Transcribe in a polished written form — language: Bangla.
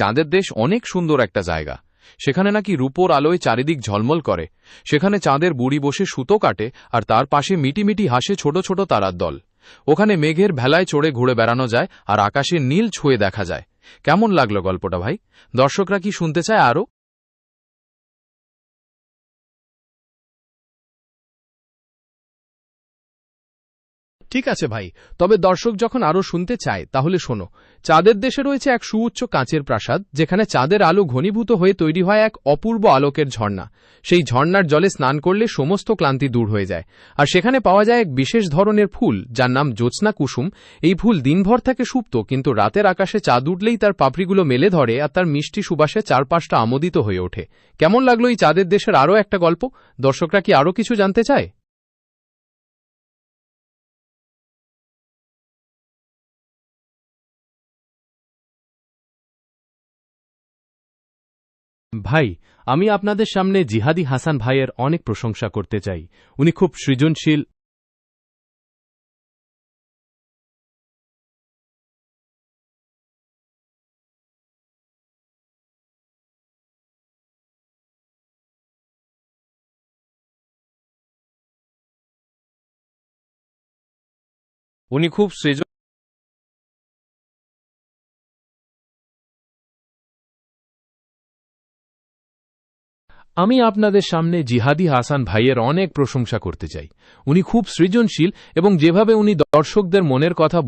চাঁদের দেশ অনেক সুন্দর একটা জায়গা। সেখানে নাকি রূপোর আলোয় চারিদিক ঝলমল করে। সেখানে চাঁদের বুড়ি বসে সুতো কাটে, আর তার পাশে মিটিমিটি হাসে ছোট ছোট তারার দল। ওখানে মেঘের ভেলায় চড়ে ঘুরে বেড়ানো যায়, আর আকাশে নীল ছুঁয়ে দেখা যায়। কেমন লাগলো গল্পটা ভাই? দর্শকরা কি শুনতে চায় আরও? ঠিক আছে ভাই, তবে দর্শক যখন আরও শুনতে চায় তাহলে শোনো। চাঁদের দেশে রয়েছে এক সুউচ্চ কাঁচের প্রাসাদ, যেখানে চাঁদের আলো ঘনীভূত হয়ে তৈরি হয় এক অপূর্ব আলোকের ঝর্ণা। সেই ঝর্ণার জলে স্নান করলে সমস্ত ক্লান্তি দূর হয়ে যায়। আর সেখানে পাওয়া যায় এক বিশেষ ধরনের ফুল, যার নাম জ্যোৎস্না কুসুম। এই ফুল দিনভর থাকে সুপ্ত, কিন্তু রাতের আকাশে চাঁদ উঠলেই তার পাপড়িগুলো মেলে ধরে, আর তার মিষ্টি সুবাসে চারপাশটা আমোদিত হয়ে ওঠে। কেমন লাগলো এই চাঁদের দেশের আরও একটা গল্প? দর্শকরা কি আরও কিছু জানতে চায়? ভাই, আমি আপনাদের সামনে জিহাদি হাসান ভাইয়ের অনেক প্রশংসা করতে চাই। উনি খুব সৃজনশীল। উনি খুব সৃজন আমি আপনাদের সামনে জিহাদি হাসান ভাইয়ের অনেক প্রশংসা করতে চাই। উনি খুব সৃজনশীল, এবং যেভাবে উনি দর্শকদের মনের কথা